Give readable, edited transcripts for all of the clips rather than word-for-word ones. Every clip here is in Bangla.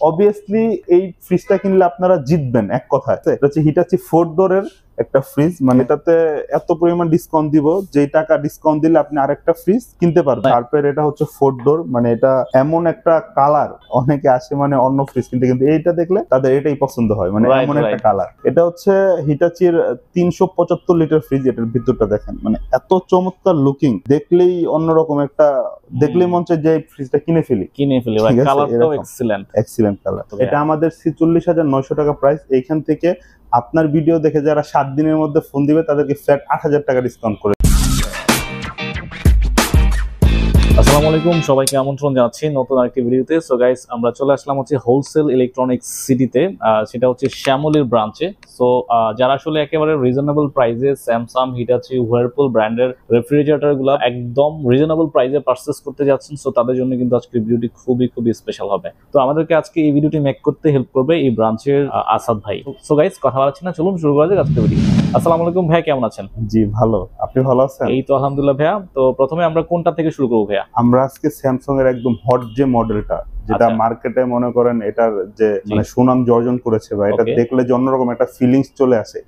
অবভিয়াসলি এই ফ্রিজটা কিনলে আপনারা জিতবেন এক কথায়। এটা হচ্ছে হিটাচি 4 ডোরের একটা ফ্রিজ, মানে এটাতে এত পরিমাণ ডিসকাউন্ট দিব যে টাকা ডিসকাউন্ট দিলে আপনি আরেকটা ফ্রিজ কিনতে পারবেন। তারপর এটা হচ্ছে 4 ডোর, মানে এটা এমন একটা কালার, অনেকে আসে মানে অন্য ফ্রিজ কিনতে, কিন্তু এইটা দেখলে তাদের এটাই পছন্দ হয়, মানে এমন একটা কালার। এটা হচ্ছে হিটাচির 375 লিটার ফ্রিজ। এটার ভিতরটা দেখেন, মানে এত চমৎকার লুকিং, দেখলেই অন্যরকম একটা, দেখলেই মন চায় যে ফ্রিজটা কিনে ফেলি। কালারটাও এক্সিলেন্ট কালার। এটা আমাদের 46,900 টাকা প্রাইস। এইখান থেকে আপনার ভিডিও দেখে যারা 7 দিনের মধ্যে ফোন দিবে তাদেরকে ফ্ল্যাট 8,000 টাকা ডিসকাউন্ট করে। আসসালামু আলাইকুম, সবাইকে আমন্ত্রণ জানাচ্ছি নতুন আরেকটি ভিডিওতে। সো গাইস, আমরা চলে আসলাম হচ্ছে হোলসেল ইলেকট্রনিক্স সিটিতে, সেটা হচ্ছে শ্যামলীর ব্রাঞ্চে। সো যারা আসলে একেবারে রিজনেবল প্রাইসে স্যামসাং, হিটাচি, হুয়ারপুল ব্র্যান্ডের রেফ্রিজারেটর গুলো একদম রিজনেবল প্রাইসে পারচেজ করতে যাচ্ছেন, সো তাদের জন্য কিন্তু আজকে ভিডিওটি খুবই স্পেশাল হবে। তো আমাদেরকে আজকে এই ভিডিওটি মেক করতে হেল্প করবে এই ব্রাঞ্চের আসাদ ভাই। সো গাইস, কথা বলাচ্ছি না, চলুন শুরু করা যাক আজকের ভিডিও। আসসালামু আলাইকুম ভাই, কেমন আছেন? জি ভালো, আপনি ভালো আছেন? এই তো আলহামদুলিল্লাহ ভাইয়া। তো প্রথমে আমরা কোনটা থেকে শুরু করবো ভাইয়া? আমরা আজকে স্যামসাং এর একদম হট যে মডেলটা, যেটা মার্কেটে মনে করেন এটার যে মানে সুনাম অর্জন করেছে, বা এটা দেখলে যে অন্যরকম একটা ফিলিংস চলে আসে,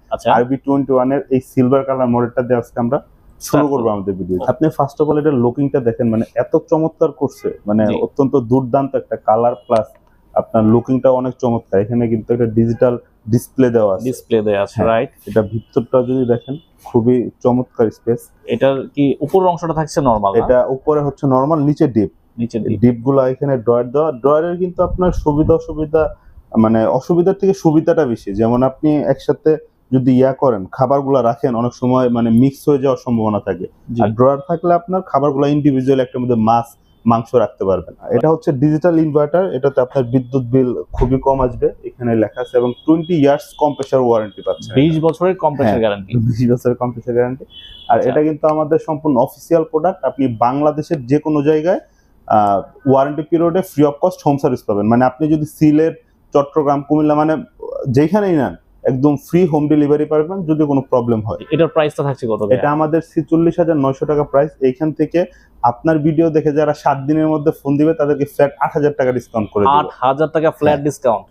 RB21 এর এই সিলভার কালার মডেলটা দিয়ে আজকে আমরা শুরু করবো আমাদের ভিডিও। আপনি ফার্স্ট অফ অল এটার লুকিংটা দেখেন, মানে এত চমৎকার করছে, মানে অত্যন্ত দুর্দান্ত একটা কালার, প্লাস আপনার লুকিংটা অনেক চমৎকার। এখানে কিন্তু একটা ডিজিটাল ডিসপ্লে দেওয়া আছে, রাইট? এটা ভিতরটা যদি দেখেন খুবই চমৎকার স্পেস। এটার কি উপরের অংশটা থাকছে নরমাল? এটা উপরে হচ্ছে নরমাল, নিচে ডিপ। ডিপ গুলা এখানে ড্রয়ার দেওয়া। ড্রয়ারের কিন্তু আপনার সুবিধা অসুবিধা, মানে অসুবিধার থেকে সুবিধাটা বেশি। যেমন আপনি একসাথে যদি করেন, খাবারগুলো রাখেন, অনেক সময় মানে মিক্স হয়ে যাওয়ার সম্ভাবনা থাকে। আর ড্রয়ার থাকলে আপনার খাবারগুলো ইন্ডিভিজুয়াল একটার মধ্যে মাংস রাখতে পারবেন। এটা হচ্ছে ডিজিটাল ইনভার্টার, এটাতে আপনার বিদ্যুৎ বিল খুবই কম আসবে, এখানে লেখা আছে। এবং 20 ইয়ার্স কম্প্রেসার ওয়ারেন্টি পাচ্ছেন, 20 বছরের কম্প্রেসার গ্যারান্টি। 20 বছরের কম্প্রেসার গ্যারান্টি। আর এটা কিন্তু আমাদের সম্পূর্ণ অফিসিয়াল প্রোডাক্ট। আপনি বাংলাদেশের যে কোনো জায়গায় ওয়ারেন্টি পিরিয়ডে free of cost home service পাবেন। মানে আপনি যদি সিলেট, চট্টগ্রাম, কুমিল্লা, মানে যেখানেই নেন একদম ফ্রি হোম ডেলিভারি পাবেন যদি কোনো প্রবলেম হয়। এটার প্রাইসটা থাকছে কত? এটা আমাদের 46,900 টাকা প্রাইস। এইখান থেকে আপনার ভিডিও দেখে যারা 7 দিনের মধ্যে ফোন দিবে তাদেরকে ফ্ল্যাট 8,000 টাকা ডিসকাউন্ট করে দেব। 8,000 টাকা ফ্ল্যাট ডিসকাউন্ট।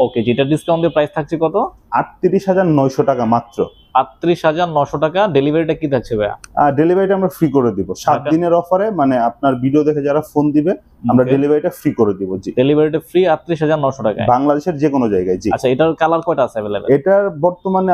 ওকে, যেটা ডিসকাউন্টের প্রাইস থাকছে কত? 38,900 টাকা মাত্র। 38,900 টাকা। ডেলিভারিটা কি থাকছে ভাইয়া? ডেলিভারিটা আমরা ফ্রি করে দিব 7 দিনের অফারে। মানে আপনার ভিডিও দেখে যারা ফোন দিবে আমরা ডেলিভারিটা ফ্রি করে দিব। জি, ডেলিভারিটা ফ্রি 38,900 টাকা বাংলাদেশের যে কোনো জায়গায়। জি। আচ্ছা, এটার কালার কয়টা আছে अवेलेबल? এটার বর্তমানে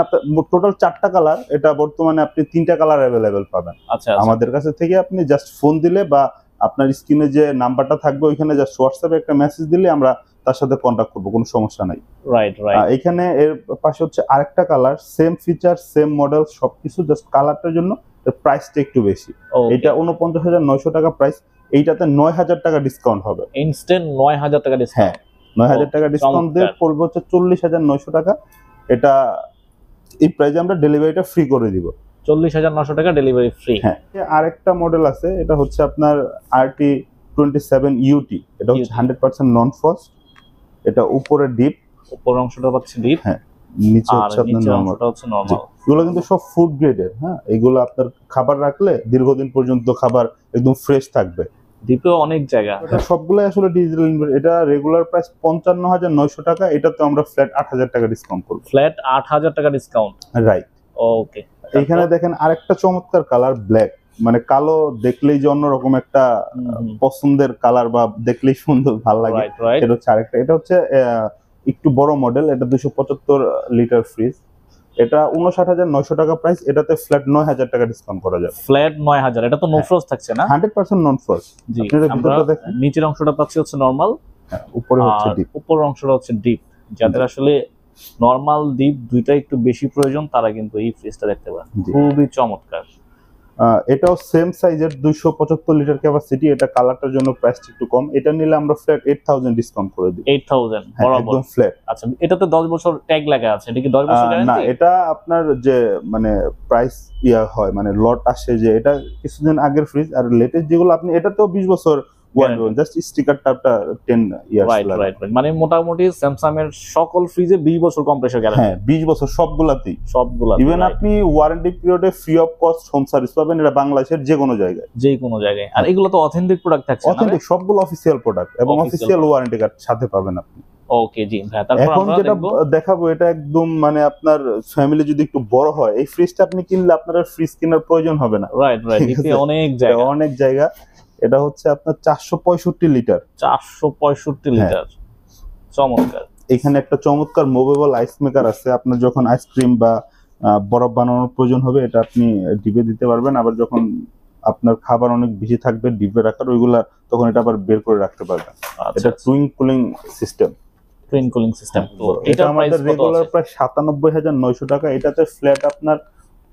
টোটাল 4টা কালার। এটা বর্তমানে আপনি 3টা কালার अवेलेबल পাবেন। আচ্ছা, আমাদের কাছে থেকে আপনি জাস্ট ফোন দিলে বা আপনার স্ক্রিনে যে নাম্বারটা থাকবে ওইখানে জাস্ট হোয়াটসঅ্যাপে একটা মেসেজ দিলে আমরা তার সাথে কন্টাক্ট করব, কোনো সমস্যা নাই। রাইট। এখানে এর পাশে হচ্ছে আরেকটা colour, same feature, same model, সবকিছু, জাস্ট কালারটার জন্য প্রাইসটা একটু বেশি। এটা 49,900 টাকা প্রাইস। এইটাতে 9,000 টাকা ডিসকাউন্ট হবে, ইনস্ট্যান্ট 9,000 টাকা ডিসকাউন্ট। হ্যাঁ, 9,000 টাকা ডিসকাউন্ট দিয়ে পড়বে হচ্ছে 40,900 টাকা। এটা এই প্রাইসে আমরা ডেলিভারিটা ফ্রি করে দিব। 40,900 টাকা ডেলিভারি ফ্রি। হ্যাঁ, আরেকটা মডেল আছে, এটা হচ্ছে আপনার RT27UT। এটা হচ্ছে 100% নন ফ্রস্ট। এটা উপরে ডিপ, উপরের অংশটা হচ্ছে ডিপ, হ্যাঁ, নিচে হচ্ছে আপনার নরমাল। এগুলো কিন্তু সব ফুড গ্রেডের। হ্যাঁ, এগুলো আপনার খাবার রাখলে দীর্ঘদিন পর্যন্ত খাবার একদম ফ্রেশ থাকবে। ডিপে অনেক জায়গা। এটা সবগুলো আসলে ডিজিটাল ইনভার্টার। এটা রেগুলার প্রাইস 55,900 টাকা। এটাতে আমরা ফ্ল্যাট 8,000 টাকা ডিসকাউন্ট করব। ফ্ল্যাট 8,000 টাকা ডিসকাউন্ট, রাইট। ওকে। এখানে দেখেন আরেকটা চমৎকার কালার, ব্ল্যাক, মানে কালো দেখলেই যে অন্যরকম একটা পছন্দের কালার, বা দেখলেই সুন্দর ভালো লাগে। এটা হচ্ছে আরেকটা। এটা হচ্ছে একটু বড় মডেল, এটা 275 লিটার ফ্রিজ। এটা 59,900 টাকা প্রাইস। এটাতে ফ্ল্যাট 9,000 টাকা ডিসকাউন্ট করা যাবে। ফ্ল্যাট 9,000। এটা তো নো ফ্রস্ট থাকছে না? 100% নন ফ্রস্ট। জি, আমরা নিচের অংশটা পাচ্ছি হচ্ছে নরমাল, উপরে হচ্ছে ডিপ। উপরের অংশটা হচ্ছে ডিপ। যাদের আসলে নরমাল ডিপ দুইটা একটু বেশি প্রয়োজন তারা কিন্তু এই ফ্রিজটা দেখতে পারেন, খুবই চমৎকার। এটাও সেম সাইজের, 275 লিটার ক্যাপাসিটি। এটা কালারটার জন্য প্রাইসটা একটু কম। এটা নিলে আমরা ফ্ল্যাট 8,000 ডিসকাউন্ট করে দিই। 8,000 বরাবর একদম ফ্ল্যাট। আচ্ছা, এটাতে 10 বছর ট্যাগ লাগা আছে, এটা কি 10 বছর গ্যারান্টি? না, এটা আপনার যে মানে প্রাইস হয়, মানে লট আসে যে এটা কিছুদিন আগের ফ্রিজ। আর লেটেস্ট যেগুলো আপনি, এটাতেও 20 বছর ওয়ারেন্টি, জাস্ট স্টিকারটা 10 ইয়ার্স লাগে। রাইট। মানে মোটামুটি স্যামসাং এর সকল ফ্রিজে 20 বছর কম্প্রেসার গ্যারান্টি। হ্যাঁ, 20 বছর সবগুলাতেই। ইভেন আপনি ওয়ারেন্টি পিরিয়ডে free of cost home service পাবেন। এটা বাংলাদেশের যে কোনো জায়গায়। আর এগুলো তো অথেন্টিক প্রোডাক্ট থাকছে, অথেন্টিক, সবগুলো অফিসিয়াল প্রোডাক্ট এবং অফিসিয়াল ওয়ারেন্টি কার্ড সাথে পাবেন আপনি। ওকে জি ভাই, তারপর এখন আমরা যেটা দেখবো দেখাবো এটা একদম মানে আপনার ফ্যামিলি যদি একটু বড় হয়, এই ফ্রিজটা আপনি কিনলে আপনার আর ফ্রিজ কেনার প্রয়োজন হবে না। রাইট রাইট, ঠিক এতে আছে? অনেক জায়গা, অনেক জায়গা। এটা হচ্ছে আপনার 465 লিটার। 465 লিটার, চমৎকার। এখানে একটা চমৎকার মুভেবল আইস মেকার আছে। আপনার যখন আইসক্রিম বা বরফ বানানোর প্রয়োজন হবে এটা আপনি ডিপে দিতে পারবেন। আবার যখন আপনার খাবার অনেক বেশি থাকবে ডিপে রাখার, ওইগুলা তখন এটা আবার বের করে রাখতে পারবেন। এটা twin cooling system. Twin cooling system. তো এটা এটার প্রাইস আমাদের কত রেগুলার আছে? প্রায় ৯৭৯০০ টাকা। এটাতে ফ্ল্যাট আপনার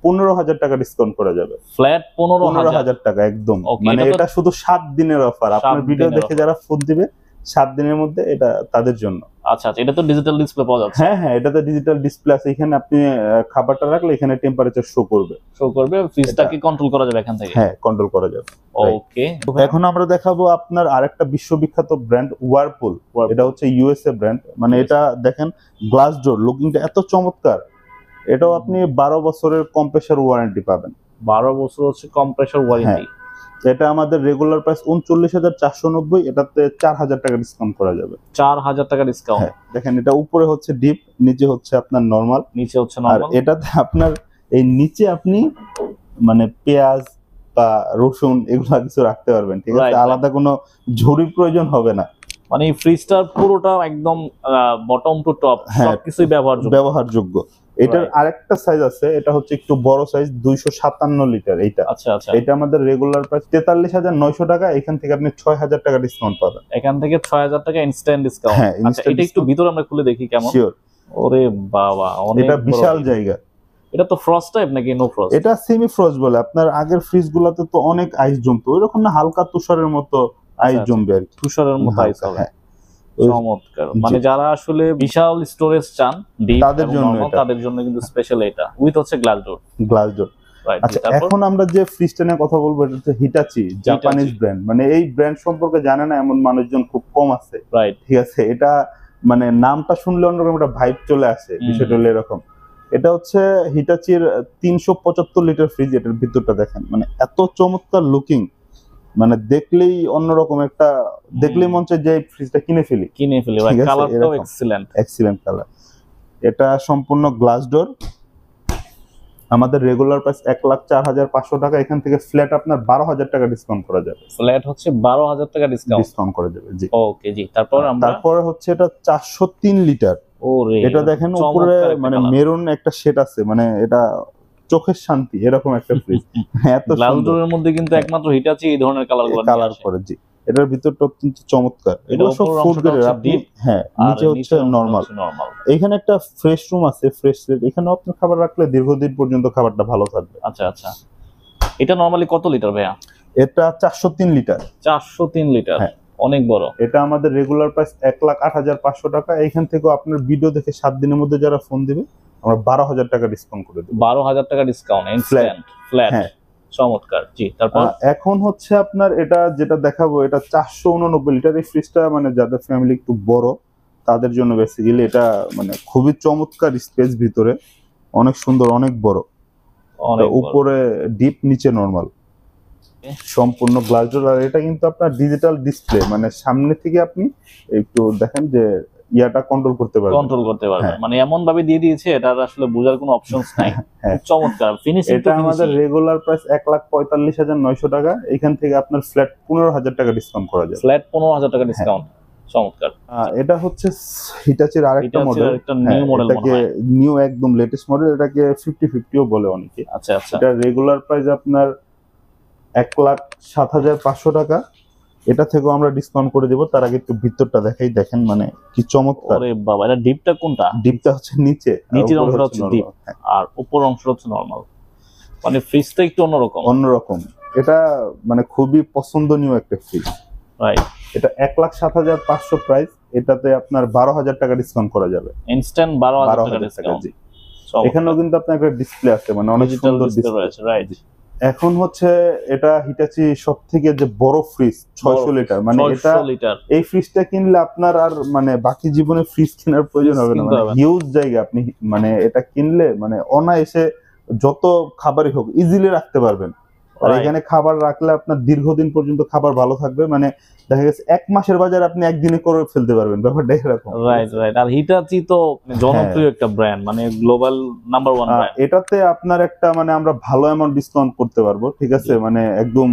১৫,০০০ টাকা ডিসকাউন্ট করা যাবে। ফ্ল্যাট ১৫,০০০ টাকা একদম। Okay, মানে এটা তো এটা শুধু ৭ দিনের অফার। ৭ আপনার ভিডিও দিনের দেখে offer। যারা ফোন দিবে ৭ দিনের মধ্যে, এটা তাদের জন্য। আচ্ছা আচ্ছা, এটা তো ডিজিটাল ডিসপ্লে পাওয়া যাচ্ছে। হ্যাঁ হ্যাঁ, এটাতে ডিজিটাল ডিসপ্লে আছে। এখানে আপনি খাবারটা রাখলে এখানে টেম্পারেচার শো করবে। শো করবে, ফ্রিজটাকে কন্ট্রোল করা যাবে এখান থেকে। হ্যাঁ, কন্ট্রোল করা যাবে। ওকে, এখন আমরা দেখাবো আপনার আরেকটা বিশ্ববিখ্যাত ব্র্যান্ড ওয়ারপুল। এটা হচ্ছে ইউএসএ ব্র্যান্ড। মানে এটা দেখেন গ্লাস ডোর, লুকিংটা এত চমৎকার। এটাও আপনি 12 বছরের কম্প্রেসার ওয়ারেন্টি পাবেন। 12 বছর হচ্ছে কম্প্রেসার ওয়ারেন্টি। এটা আমাদের রেগুলার প্রাইস ৩৯,৪৯০। এটাতে ৪,০০০ টাকা ডিসকাউন্ট করা যাবে। ৪,০০০ টাকা ডিসকাউন্ট। দেখেন এটা উপরে হচ্ছে ডিপ, নিচে হচ্ছে আপনার নরমাল। নিচে হচ্ছে আর নরমাল। এটাতে আপনার এই নিচে আপনি মানে পেঁয়াজ বা রসুন এগুলা কিছু রাখতে পারবেন। ঠিক আছে, আলাদা কোনো ঝুড়ির প্রয়োজন হবে না। মানে এই ফ্রিজটার পুরোটা একদম বটম টু টপ সবকিছুই ব্যবহারযোগ্য। এটার আরেকটা সাইজ আছে, এটা হচ্ছে একটু বড় সাইজ, ২৫৭ লিটার। এইটা আচ্ছা আচ্ছা, এটা আমাদের রেগুলার প্রাইস ৪৩,৯০০ টাকা। এখান থেকে আপনি ৬,০০০ টাকা ডিসকাউন্ট পাবেন। এখান থেকে ৬,০০০ টাকা ইনস্ট্যান্ট ডিসকাউন্ট। হ্যাঁ, আচ্ছা, এটা একটু ভিতরে আমরা খুলে দেখি কেমন। শিওর। ওরে বাবা, অনেক এটা বিশাল জায়গা। এটা তো ফ্রস্ট টাইপ নাকি নো ফ্রস্ট? এটা সেমি ফ্রস্ট বলে। আপনার আগের ফ্রিজ গুলাতে তো অনেক আইস জমতো, ওইরকম না, হালকা তুষারের মতো আইস জমবে আর কি। তুষারের মতো আইস হবে। হ্যাঁ, চমৎকার। মানে যারা আসলে বিশাল স্টোরেজ চান তাদের জন্য কিন্তু স্পেশাল এটা উইথ হচ্ছে গ্লাস ডোর। Glass door. আচ্ছা, এখন আমরা যে ফ্রিজটা নিয়ে কথা বলবো এটা হচ্ছে হিটাচি, জাপানিজ ব্র্যান্ড। মানে এই ব্র্যান্ড সম্পর্কে জানে না এমন মানুষজন খুব কম আছে। রাইট, ঠিক আছে। এটা মানে নামটা শুনলে অন্যরকম একটা ভাইব চলে আসে। বিষয়টা হলো এরকম। এটা হচ্ছে হিটাচির ৩৭৫ লিটার ফ্রিজ। এটার ভিতরটা দেখেন, মানে এত চমৎকার লুকিং, মানে দেখলেই অন্যরকম একটা, দেখলেই মন চায় যে ফ্রিজটা কিনে ফেলি। ভাই, কালারটাও এক্সিলেন্ট কালার। এটা সম্পূর্ণ গ্লাস ডোর। আমাদের রেগুলার প্রাইস ১,০৪,৫০০ টাকা। এখান থেকে ফ্ল্যাট আপনার ১২,০০০ টাকা ডিসকাউন্ট করা যাবে। ফ্ল্যাট হচ্ছে ১২,০০০ টাকা ডিসকাউন্ট করা যাবে। জি, ওকে জি। তারপর হচ্ছে এটা ৪০৩ লিটার। ওরে, এটা দেখেন উপরে মানে মেরুন একটা শেড আছে, মানে এটা চোখের শান্তি এরকম একটা ফ্রিজ। এত গ্লাস ডোরের মধ্যে কিন্তু একমাত্র হিটাচি এই ধরনের কালার করে। জি, এটার ভিতরটা অত্যন্ত চমৎকার। এটা সব ফুড গ্রেড। হ্যাঁ, নিচে হচ্ছে নরমাল। এখানে একটা ফ্রেশ রুম আছে, ফ্রেশ রেট। এখানে আপনি খাবার রাখলে দীর্ঘদিন পর্যন্ত খাবারটা ভালো থাকবে। আচ্ছা আচ্ছা, এটা নরমালি কত লিটার ভাইয়া? এটা ৪০৩ লিটার। ৪০৩ লিটার, অনেক বড়। এটা আমাদের রেগুলার প্রাইস ১,০৮,৫০০ টাকা। এখান থেকে আপনার ভিডিও দেখে ৭ দিনের মধ্যে যারা ফোন দিবে আমরা ১২,০০০ টাকা ডিসকাউন্ট করে দেব। ১২,০০০ টাকা ডিসকাউন্ট ইনস্ট্যান্ট ফ্ল্যাট। হ্যাঁ, চমৎকার। জি, তারপর এখন হচ্ছে আপনার এটা যেটা দেখাবো, এটা ৪৮৯ লিটার। এই ফ্রিজটা মানে যাদের ফ্যামিলি একটু বড় তাদের জন্য বেসিক্যালি এটা মানে খুবই চমৎকার স্পেস, ভিতরে অনেক সুন্দর, অনেক বড়। উপরে ডিপ, নিচে নরমাল, সম্পূর্ণ গ্লাস ডোর। আর এটা কিন্তু আপনার ডিজিটাল ডিসপ্লে, মানে সামনে থেকে আপনি একটু দেখেন যে ইয়াটা কন্ট্রোল করতে পারবেন। মানে এমন ভাবে দিয়ে দিয়েছে এটা আসলে বোঝার কোনো অপশনস নাই। চমৎকার ফিনিশিং। এটা আমাদের রেগুলার প্রাইস ১,৪৫,৯০০ টাকা। এখান থেকে আপনার ফ্ল্যাট ১৫,০০০ টাকা ডিসকাউন্ট করা যাবে। ফ্ল্যাট ১৫,০০০ টাকা ডিসকাউন্ট। চমৎকার। এটা হচ্ছে হিটাচির আরেকটা মডেল, এটাকে নিউ একদম লেটেস্ট মডেল। এটাকে 5050ও বলে অনেকে। আচ্ছা আচ্ছা, এটা রেগুলার প্রাইস আপনার ১,০৭,৫০০ টাকা। এটা থেকেও আমরা ডিসকাউন্ট করে দেব। তার আগে একটু ভিতরটা দেখাই, দেখেন মানে কি চমৎকার। আরে বাবা, এটা ডিপটা কোনটা? ডিপটা হচ্ছে নিচের অংশটা হচ্ছে ডিপ আর উপর অংশটা হচ্ছে নরমাল। মানে ফ্রিজটা একটু অন্যরকম। এটা মানে খুবই পছন্দনীয় একটা ফ্রিজ। রাইট। এটা ১,০৭,৫০০ প্রাইস। এটাতে আপনার ১২,০০০ টাকা ডিসকাউন্ট করা যাবে। ইনস্ট্যান্ট ১২,০০০ টাকা ডিসকাউন্ট। এখানেও কিন্তু আপনার একটা ডিসপ্লে আছে, মানে অনেক সুন্দর ডিসপ্লে আছে। রাইট। এখন হচ্ছে এটা হিটাচি সবথেকে যে বড় ফ্রিজ, ৬০০ লিটার। মানে এটা এই ফ্রিজটা কিনলে আপনার আর মানে বাকি জীবনে ফ্রিজ কেনার প্রয়োজন হবে না। মানে হিউজ জায়গা আপনি মানে এটা কিনলে মানে অনায়াসে যত খাবারই হোক ইজিলি রাখতে পারবেন। আর এখানে খাবার রাখলে আপনার দীর্ঘদিন পর্যন্ত খাবার ভালো থাকবে, মানে দেখা গেছে 1 মাসের বাজার আপনি একদিনে করে ফেলতে পারবেন, ব্যাপারটা এরকম। Right right. আর হিটাচি তো জনপ্রিয় একটা ব্র্যান্ড, মানে গ্লোবাল নাম্বার 1 ব্র্যান্ড। এটাতে আপনার একটা মানে আমরা ভালো অ্যামাউন্ট ডিসকাউন্ট করতে পারবো, ঠিক আছে, মানে একদম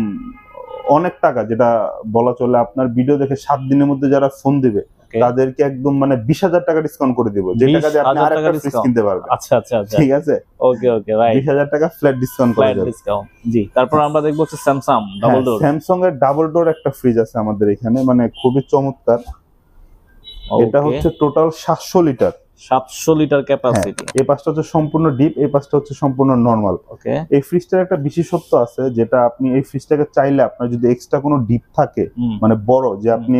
অনেক টাকা, যেটা বলা চলে আপনার ভিডিও দেখে 7 দিনের মধ্যে যারা ফোন দিবে তাদেরকে একদম মানে 20,000 টাকা ডিসকাউন্ট করে দিব, যে টাকা দিয়ে আপনি আরেকটা ফ্রিজ কিনতে পারবেন। আচ্ছা আচ্ছা আচ্ছা, ঠিক আছে, ওকে ওকে, রাইট। 20,000 টাকা ফ্ল্যাট ডিসকাউন্ট করে দেব। জি, তারপর আমরা দেখব হচ্ছে স্যামসাং ডাবল ডোর। স্যামসাং এর ডাবল ডোর একটা ফ্রিজ আছে আমাদের এখানে, মানে খুবই চমৎকার। এটা হচ্ছে টোটাল 700 লিটার, 700 লিটার ক্যাপাসিটি। এই পাশটা হচ্ছে সম্পূর্ণ ডিপ, এই পাশটা হচ্ছে সম্পূর্ণ নরমাল। ওকে, এই ফ্রিজটার একটা বিশেষত্ব আছে, যেটা আপনি এই ফ্রিজটাকে চাইলে আপনার যদি এক্সট্রা কোনো ডিপ থাকে, মানে বড়, যে আপনি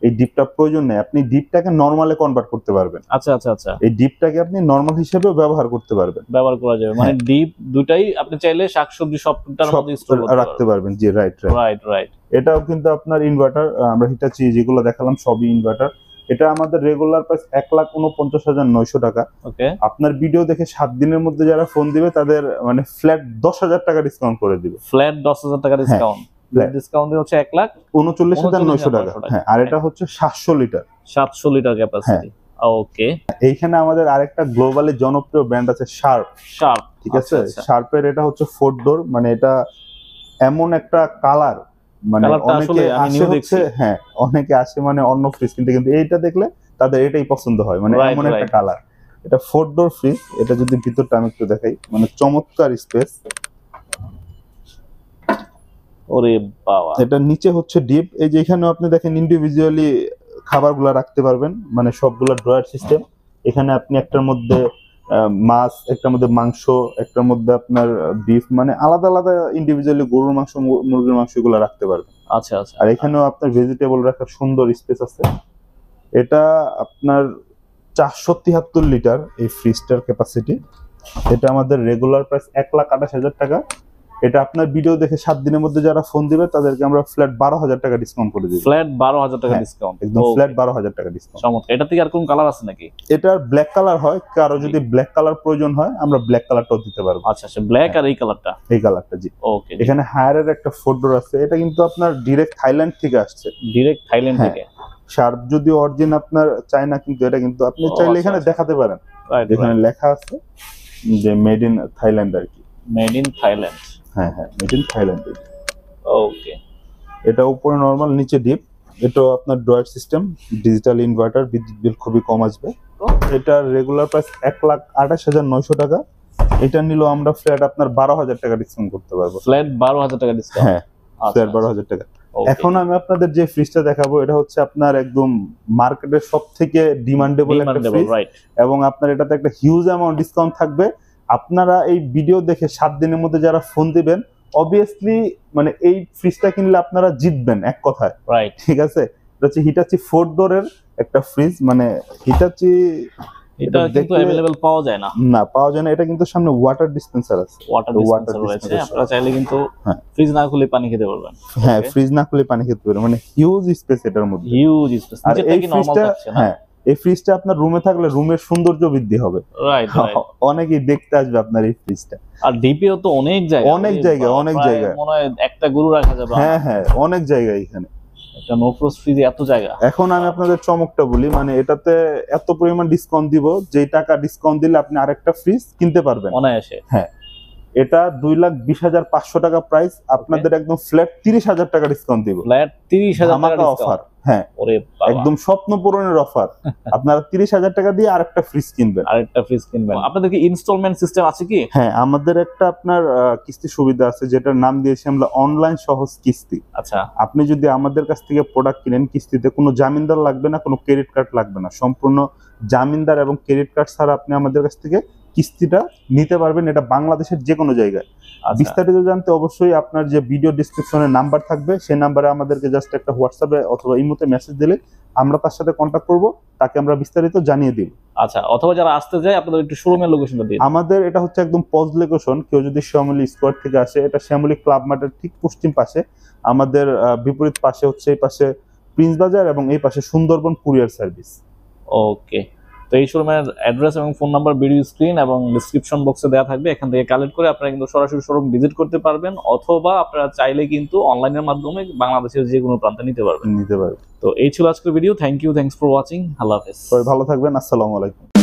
এই ডিপটা প্রয়োজন নেই, আপনি ডিপটাকে নরমালে কনভার্ট করতে পারবেন। আচ্ছা আচ্ছা আচ্ছা, এই ডিপটাকে আপনি নরমাল হিসেবেও ব্যবহার করতে পারবেন, ব্যবহার করা যাবে, মানে ডিপ দুটাই আপনি চাইলে শাকসবজি সবটার মধ্যে স্টোর রাখতে পারবেন। জি, রাইট রাইট রাইট। এটাও কিন্তু আপনার ইনভার্টার, আমরা হিটাচি যেগুলো দেখালাম সবই ইনভার্টার। এটা আমাদের রেগুলার প্রাইস 1,49,900 টাকা। ওকে, আপনার ভিডিও দেখে 7 দিনের মধ্যে যারা ফোন দিবে তাদের মানে ফ্ল্যাট 10,000 টাকা ডিসকাউন্ট করে দিবে। ফ্ল্যাট 10,000 টাকা ডিসকাউন্ট, ডিসকাউন্ট হচ্ছে 1,39,900 টাকা। হ্যাঁ, আর এটা হচ্ছে 700 লিটার, 700 লিটার ক্যাপাসিটি। ওকে, এইখানে আমাদের আরেকটা গ্লোবালি জনপ্রিয় ব্র্যান্ড আছে, শার্প। ঠিক আছে, শার্পের এটা হচ্ছে 4 ডোর, মানে এটা এমন একটা কালার, মানে অনেকে আসে হচ্ছে, হ্যাঁ অনেকে আসে মানে অন্য ফ্রিজ কিনতে, কিন্তু এইটা দেখলে তাদের এটাই পছন্দ হয়, মানে এমন একটা কালার। এটা 4 ডোর ফ্রিজ। এটা যদি ভিতরটা আমি একটু দেখাই, মানে চমৎকার স্পেস। ওরে বাবা, এটা নিচে হচ্ছে ডিপ, এই যে এখানে আপনি দেখেন ইন্ডিভিজুয়ালি খাবারগুলো রাখতে পারবেন, মানে সবগুলা ড্রয়ার সিস্টেম। এখানে আপনি একটার মধ্যে মাছ, একটার মধ্যে মাংস, একটার মধ্যে আপনার বিফ, মানে আলাদা আলাদা ইন্ডিভিজুয়ালি গরুর মাংস, মুরগির মাংস এগুলো রাখতে পারবেন। আচ্ছা আচ্ছা। আর এখানেও আপনার ভেজিটেবল রাখার সুন্দর স্পেস আছে। এটা আপনার 473 লিটার এই ফ্রিজটার ক্যাপাসিটি। এটা আমাদের রেগুলার প্রাইস 1,28,000 টাকা। এটা আপনার ভিডিও দেখে 7 দিনের মধ্যে যারা ফোন দিবে তাদেরকে আমরা ফ্ল্যাট 12,000 টাকা ডিসকাউন্ট করে দিব। ফ্ল্যাট 12,000 টাকা ডিসকাউন্ট, একদম ফ্ল্যাট 12,000 টাকা ডিসকাউন্ট। চমৎকার। এটা থেকে আর কোন কালার আছে নাকি? এটার ব্ল্যাক কালার হয়, কারো যদি ব্ল্যাক কালার প্রয়োজন হয় আমরা ব্ল্যাক কালারটাও দিতে পারবো। আচ্ছা আচ্ছা, ব্ল্যাক আর এই কালারটা, এই কালারটা, জি। ওকে, এখানে হায়ারের একটা 4 ডোর আছে, এটা কিন্তু আপনার ডাইরেক্ট থাইল্যান্ড থেকে আসছে, ডাইরেক্ট থাইল্যান্ড থেকে। শার্প যদি অরিজিন আপনার চায় না, কিন্তু এটা কিন্তু আপনি চাইলে এখানে দেখাতে পারেন, এখানে লেখা আছে যে মেড ইন থাইল্যান্ড আর কি, মেড ইন থাইল্যান্ড। হ্যাঁ হ্যাঁ, মেড ইন থাইল্যান্ড। ওকে, এটা উপরে নরমাল, নিচে ডিপ। এটা আপনার ড্রয়ার সিস্টেম, ডিজিটাল ইনভার্টার, বিদ্যুৎ বিল খুবই কম আসবে। এটা রেগুলার প্রাইস 1,28,900 টাকা। এটা নিলো আমরা ফ্ল্যাট আপনার 12,000 টাকা ডিসকাউন্ট করতে পারবো। ফ্ল্যাট 12,000 টাকা ডিসকাউন্ট, হ্যাঁ ফ্ল্যাট 12,000 টাকা। এখন আমি আপনাদের যে ফ্রিজটা দেখাবো, এটা হচ্ছে আপনার একদম মার্কেটের সবথেকে ডিমান্ডেবল একটা ফ্রিজ, এবং আপনার এটাতে একটা হিউজ অ্যামাউন্ট ডিসকাউন্ট থাকবে। আপনারা এই ভিডিও দেখে 7 দিনের মধ্যে যারা ফোন দিবেন, অবভিয়াসলি মানে এই ফ্রিজটা কিনলে আপনারা জিতবেন এক কথায়, রাইট? ঠিক আছে। এটা হচ্ছে হিটাচি 4 ডোরের একটা ফ্রিজ, মানে হিটাচি এটা কিন্তু अवेलेबल পাওয়া যায় না, পাওয়া যায় না। এটা কিন্তু সামনে ওয়াটার ডিসপেন্সার আছে, ওয়াটার ডিসপেন্সার রয়েছে। আপনারা চাইলে কিন্তু ফ্রিজ না খুলে পানি খেতে পারবেন। হ্যাঁ, ফ্রিজ না খুলে পানি খেতে পারবেন, মানে হিউজ স্পেস এটার মধ্যে, হিউজ স্পেস। যেটা কি নরমাল থাকছে না। হ্যাঁ, এই ফ্রিজটা আপনার রুমে থাকলে রুমের সৌন্দর্য বৃদ্ধি হবে, রাইট রাইট। অনেকেই দেখতে আসবে আপনার এই ফ্রিজটা। আর ডিপিও তো অনেক জায়গা, অনেক জায়গায় মনে হয় একটা গরু রাখা যাবে। হ্যাঁ হ্যাঁ, অনেক জায়গায় এখানে একটা নোফ্রোজ ফ্রিজে এত জায়গা। এখন আমি আপনাদের চমকটা বলি, মানে এটাতে এত পরিমাণ ডিসকাউন্ট দিব, যেই টাকা ডিসকাউন্ট দিলে আপনি আরেকটা ফ্রিজ কিনতে পারবেন অনায়াসে। হ্যাঁ, এটা 2,20,500 টাকা প্রাইস, আপনাদের একদম ফ্ল্যাট 30,000 টাকা ডিসকাউন্ট দিব। ফ্ল্যাট 30,000 টাকা অফার, হ্যাঁ, ওরে বাবা, একদম স্বপ্ন পূরণের অফার। আপনারা 30,000 টাকা দিয়ে আরেকটা ফ্রিজ কিনবেন, আপনাদের কি ইনস্টলমেন্ট সিস্টেম আছে কি? হ্যাঁ, আমাদের একটা আপনার কিস্তি সুবিধা আছে, যেটার নাম দিয়েছি আমরা অনলাইন সহজ কিস্তি। আচ্ছা, আপনি যদি আমাদের কাছ থেকে প্রোডাক্ট কিনেন কিস্তিতে, কোনো জামিনদার লাগবে না, কোনো ক্রেডিট কার্ড লাগবে না, সম্পূর্ণ জামিনদার এবং ক্রেডিট কার্ড ছাড়া আপনি আমাদের কাছ থেকে কিস্তিটা নিতে পারবেন, এটা বাংলাদেশের যে কোনো জায়গায়। বিস্তারিত জানতে অবশ্যই আপনার যে ভিডিও ডেসক্রিপশনে নাম্বার থাকবে, সেই নাম্বারে আমাদেরকে জাস্ট একটা হোয়াটসঅ্যাপে অথবা ইমোতে মেসেজ দিলে আমরা তার সাথে কন্ট্যাক্ট করব, তাকে আমরা বিস্তারিত জানিয়ে দিব। আচ্ছা, অথবা যারা আসতে যায় আপনাদের একটু শোরুমের লোকেশনটা দিন। আমাদের এটা হচ্ছে একদম পজ লোকেশন। কেউ যদি শ্যামলী স্কোয়ার থেকে আসে, এটা শ্যামলী ক্লাব মাঠের ঠিক পশ্চিম পাশে, আমাদের বিপরীত পাশে হচ্ছে এই পাশে প্রিন্স বাজার এবং এই পাশে সুন্দরবন কুরিয়ার সার্ভিস। ওকে, তো এই শোরুমের অ্যাড্রেস এবং ফোন নাম্বার ভিডিও স্ক্রিন এবং ডিসক্রিপশন বক্সে দেওয়া থাকবে, এখান থেকে কালেক্ট করে আপনারা কিন্তু সরাসরি শোরুম ভিজিট করতে পারবেন, অথবা আপনারা চাইলে কিন্তু অনলাইনের মাধ্যমে বাংলাদেশের যে কোনো প্রান্তে নিতে পারবেন। নিতে পারবেন। তো এই ছিল আজকের video. Thanks for watching. Allah হাফেজ। সবাই ভালো থাকবেন। আসসালামু আলাইকুম।